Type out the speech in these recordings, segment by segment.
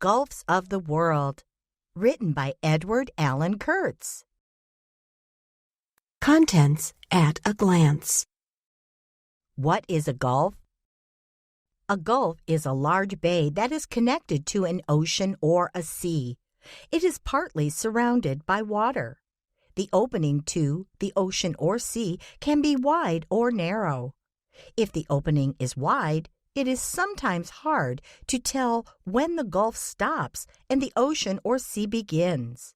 Gulfs of the World, written by Edward Allen Kurtz. Contents at a glance. What is a gulf? A gulf is a large bay that is connected to an ocean or a sea. It is partly surrounded by water. The opening to the ocean or sea can be wide or narrow. If the opening is wide, it is sometimes hard to tell when the gulf stops and the ocean or sea begins.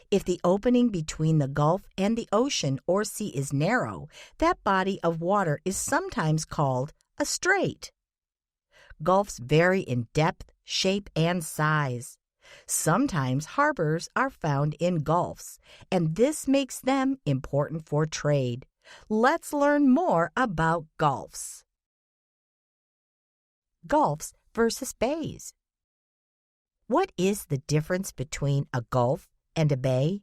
If the opening between the gulf and the ocean or sea is narrow, that body of water is sometimes called a strait. Gulfs vary in depth, shape, and size. Sometimes harbors are found in gulfs, and this makes them important for trade. Let's learn more about gulfs. Gulfs versus bays. What is the difference between a gulf and a bay?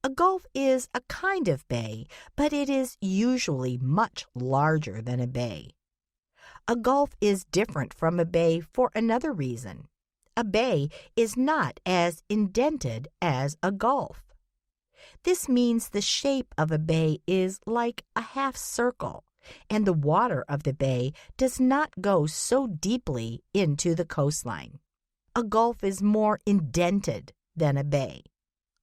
A gulf is a kind of bay, but it is usually much larger than a bay. A gulf is different from a bay for another reason. A bay is not as indented as a gulf. This means the shape of a bay is like a half circle, and the water of the bay does not go so deeply into the coastline. A gulf is more indented than a bay,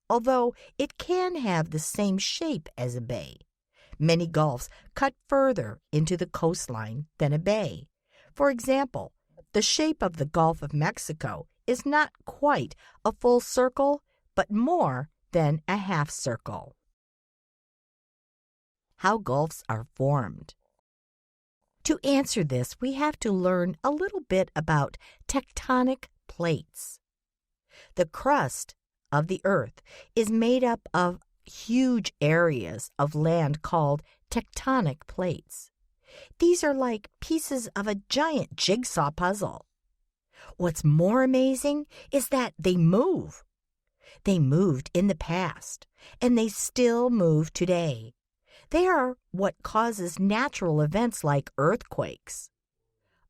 although it can have the same shape as a bay. Many gulfs cut further into the coastline than a bay. For example, the shape of the Gulf of Mexico is not quite a full circle, but more than a half circle. How gulfs are formed. To answer this, we have to learn a little bit about tectonic plates. The crust of the earth is made up of huge areas of land called tectonic plates. These are like pieces of a giant jigsaw puzzle. What's more amazing is that they move. They moved in the past, and they still move today. They are what causes natural events like earthquakes.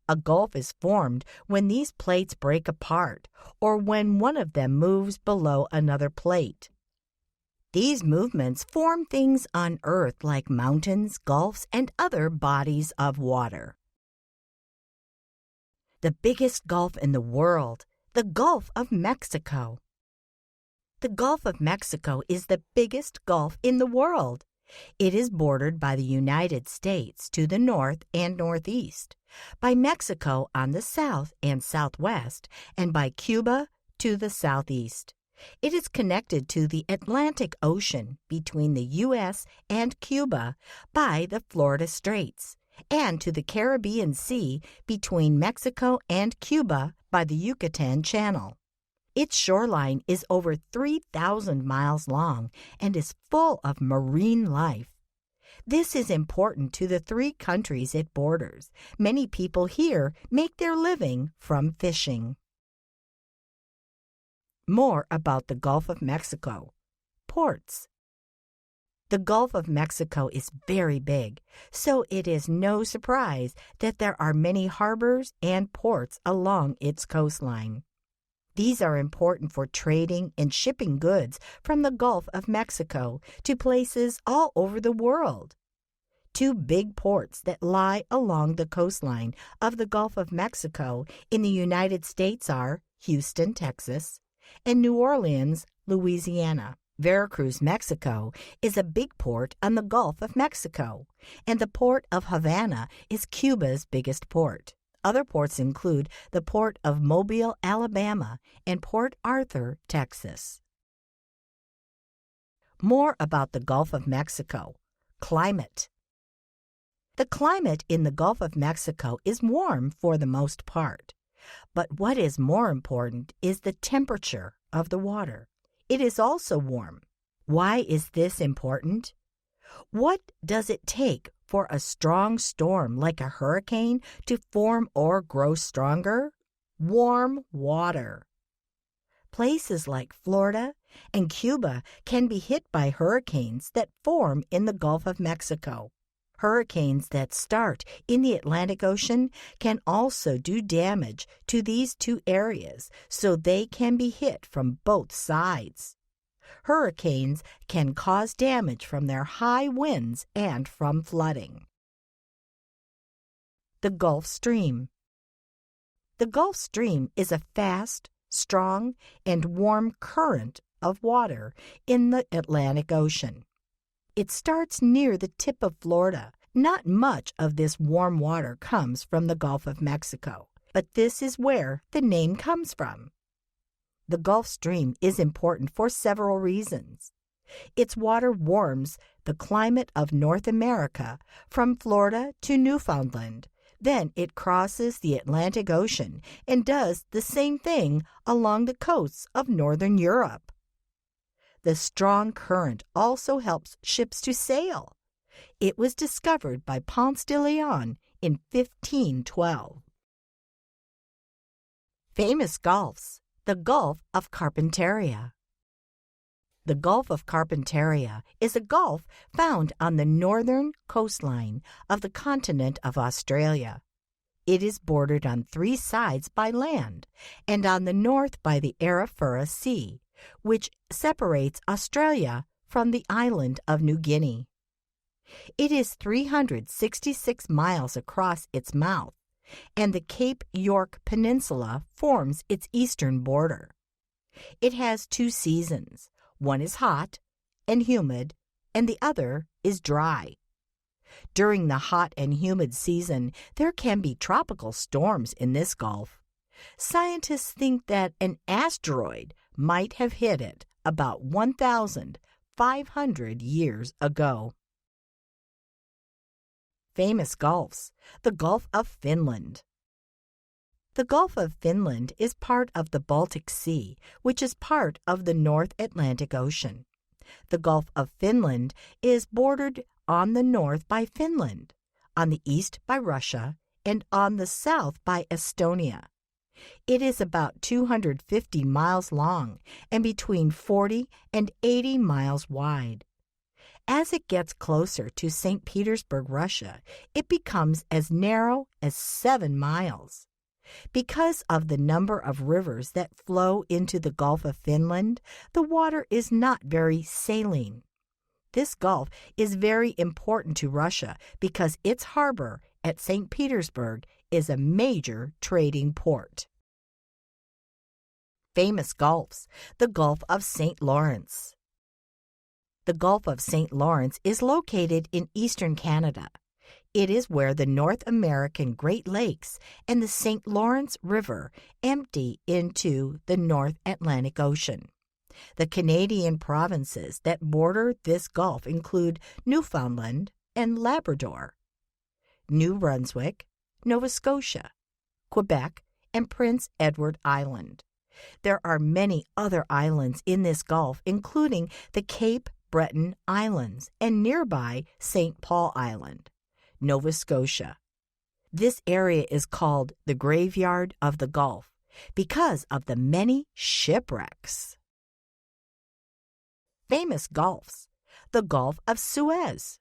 A gulf is formed when these plates break apart or when one of them moves below another plate. These movements form things on Earth like mountains, gulfs, and other bodies of water. The biggest gulf in the world, the Gulf of Mexico. The Gulf of Mexico is the biggest gulf in the world. It is bordered by the United States to the north and northeast, by Mexico on the south and southwest, and by Cuba to the southeast. It is connected to the Atlantic Ocean between the U.S. and Cuba by the Florida Straits, and to the Caribbean Sea between Mexico and Cuba by the Yucatan Channel. Its shoreline is over 3,000 miles long and is full of marine life. This is important to the three countries it borders. Many people here make their living from fishing. More about the Gulf of Mexico. Ports. The Gulf of Mexico is very big, so it is no surprise that there are many harbors and ports along its coastline. These are important for trading and shipping goods from the Gulf of Mexico to places all over the world. Two big ports that lie along the coastline of the Gulf of Mexico in the United States are Houston, Texas, and New Orleans, Louisiana. Veracruz, Mexico, is a big port on the Gulf of Mexico, and the port of Havana is Cuba's biggest port. Other ports include the port of Mobile, Alabama, and Port Arthur, Texas. More about the Gulf of Mexico. Climate. The climate in the Gulf of Mexico is warm for the most part. But what is more important is the temperature of the water. It is also warm. Why is this important? What does it take for a strong storm like a hurricane to form or grow stronger? Warm water. Places like Florida and Cuba can be hit by hurricanes that form in the Gulf of Mexico. Hurricanes that start in the Atlantic Ocean can also do damage to these two areas, so they can be hit from both sides. Hurricanes can cause damage from their high winds and from flooding. The Gulf Stream. The Gulf Stream is a fast, strong, and warm current of water in the Atlantic Ocean. It starts near the tip of Florida. Not much of this warm water comes from the Gulf of Mexico, but this is where the name comes from. The Gulf Stream is important for several reasons. Its water warms the climate of North America from Florida to Newfoundland. Then it crosses the Atlantic Ocean and does the same thing along the coasts of Northern Europe. The strong current also helps ships to sail. It was discovered by Ponce de Leon in 1512. Famous gulfs. The Gulf of Carpentaria. The Gulf of Carpentaria is a gulf found on the northern coastline of the continent of Australia. It is bordered on three sides by land and on the north by the Arafura Sea, which separates Australia from the island of New Guinea. It is 366 miles across its mouth, and the Cape York Peninsula forms its eastern border. It has two seasons. One is hot and humid, and the other is dry. During the hot and humid season, there can be tropical storms in this gulf. Scientists think that an asteroid might have hit it about 1,500 years ago. Famous gulfs. The Gulf of Finland. The Gulf of Finland is part of the Baltic Sea, which is part of the North Atlantic Ocean. The Gulf of Finland is bordered on the north by Finland, on the east by Russia, and on the south by Estonia. It is about 250 miles long and between 40 and 80 miles wide. As it gets closer to St. Petersburg, Russia, it becomes as narrow as 7 miles. Because of the number of rivers that flow into the Gulf of Finland, the water is not very saline. This gulf is very important to Russia because its harbor at St. Petersburg is a major trading port. Famous gulfs. The Gulf of St. Lawrence. The Gulf of St. Lawrence is located in eastern Canada. It is where the North American Great Lakes and the St. Lawrence River empty into the North Atlantic Ocean. The Canadian provinces that border this gulf include Newfoundland and Labrador, New Brunswick, Nova Scotia, Quebec, and Prince Edward Island. There are many other islands in this gulf, including the Cape Breton Islands and nearby St. Paul Island, Nova Scotia. This area is called the Graveyard of the Gulf because of the many shipwrecks. Famous gulfs. The Gulf of Suez.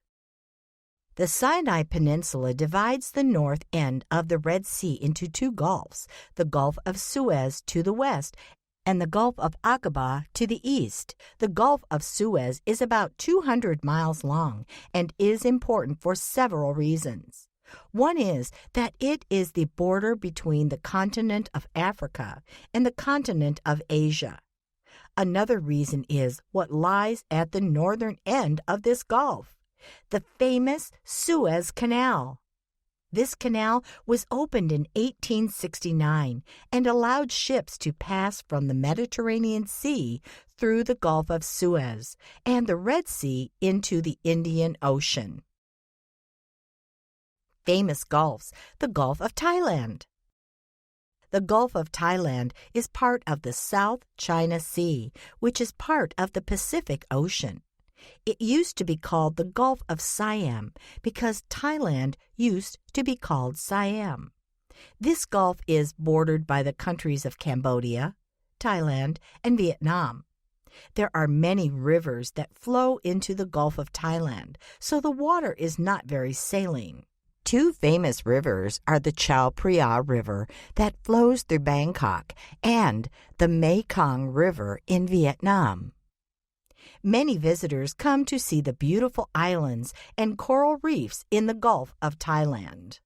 The Sinai Peninsula divides the north end of the Red Sea into two gulfs, the Gulf of Suez to the west and the Gulf of Aqaba to the east. The Gulf of Suez is about 200 miles long and is important for several reasons. One is that it is the border between the continent of Africa and the continent of Asia. Another reason is what lies at the northern end of this gulf, the famous Suez Canal. This canal was opened in 1869 and allowed ships to pass from the Mediterranean Sea through the Gulf of Suez and the Red Sea into the Indian Ocean. Famous gulfs. The Gulf of Thailand. The Gulf of Thailand is part of the South China Sea, which is part of the Pacific Ocean. It used to be called the Gulf of Siam because Thailand used to be called Siam. This gulf is bordered by the countries of Cambodia, Thailand, and Vietnam. There are many rivers that flow into the Gulf of Thailand, so the water is not very saline. Two famous rivers are the Chao Phraya River that flows through Bangkok and the Mekong River in Vietnam. Many visitors come to see the beautiful islands and coral reefs in the Gulf of Thailand.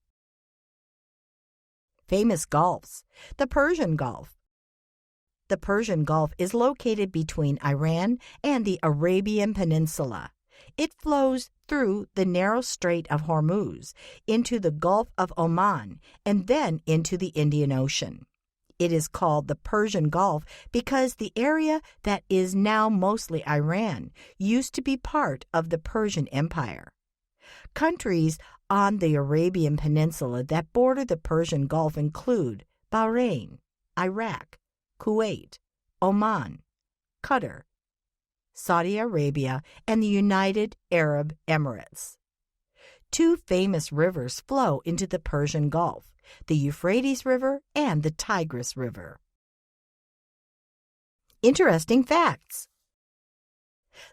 Famous gulfs. The Persian Gulf. The Persian Gulf is located between Iran and the Arabian Peninsula. It flows through the narrow Strait of Hormuz into the Gulf of Oman and then into the Indian Ocean. It is called the Persian Gulf because the area that is now mostly Iran used to be part of the Persian Empire. Countries on the Arabian Peninsula that border the Persian Gulf include Bahrain, Iraq, Kuwait, Oman, Qatar, Saudi Arabia, and the United Arab Emirates. Two famous rivers flow into the Persian Gulf, the Euphrates River and the Tigris River. Interesting facts.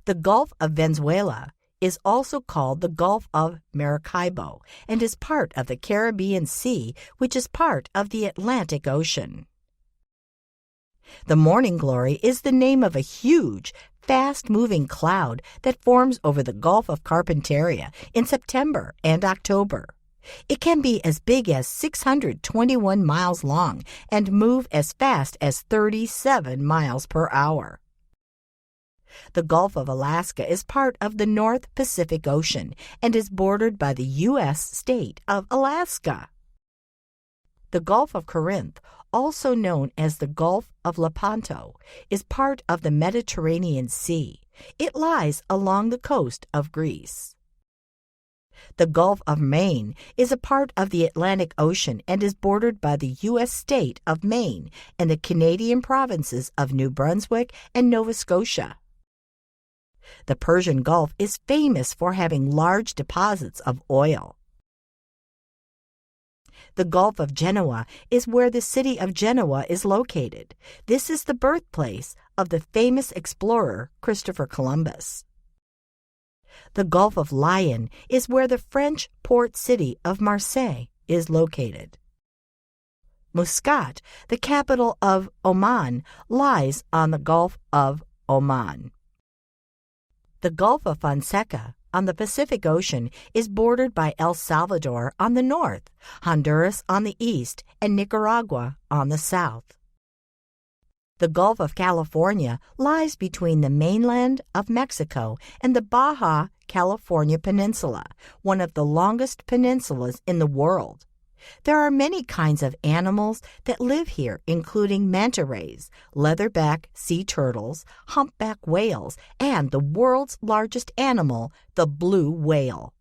The Gulf of Venezuela is also called the Gulf of Maracaibo and is part of the Caribbean Sea, which is part of the Atlantic Ocean. The morning glory is the name of a huge, fast-moving cloud that forms over the Gulf of Carpentaria in September and October. It can be as big as 621 miles long and move as fast as 37 miles per hour. The Gulf of Alaska is part of the North Pacific Ocean and is bordered by the U.S. state of Alaska. The Gulf of Corinth, also known as the Gulf of Lepanto, is part of the Mediterranean Sea. It lies along the coast of Greece. The Gulf of Maine is a part of the Atlantic Ocean and is bordered by the U.S. state of Maine and the Canadian provinces of New Brunswick and Nova Scotia. The Persian Gulf is famous for having large deposits of oil. The Gulf of Genoa is where the city of Genoa is located. This is the birthplace of the famous explorer Christopher Columbus. The Gulf of Lion is where the French port city of Marseille is located. Muscat, the capital of Oman, lies on the Gulf of Oman. The Gulf of Fonseca on the Pacific Ocean is bordered by El Salvador on the north, Honduras on the east, and Nicaragua on the south. The Gulf of California lies between the mainland of Mexico and the Baja California Peninsula, one of the longest peninsulas in the world. There are many kinds of animals that live here, including manta rays, leatherback sea turtles, humpback whales, and the world's largest animal, the blue whale.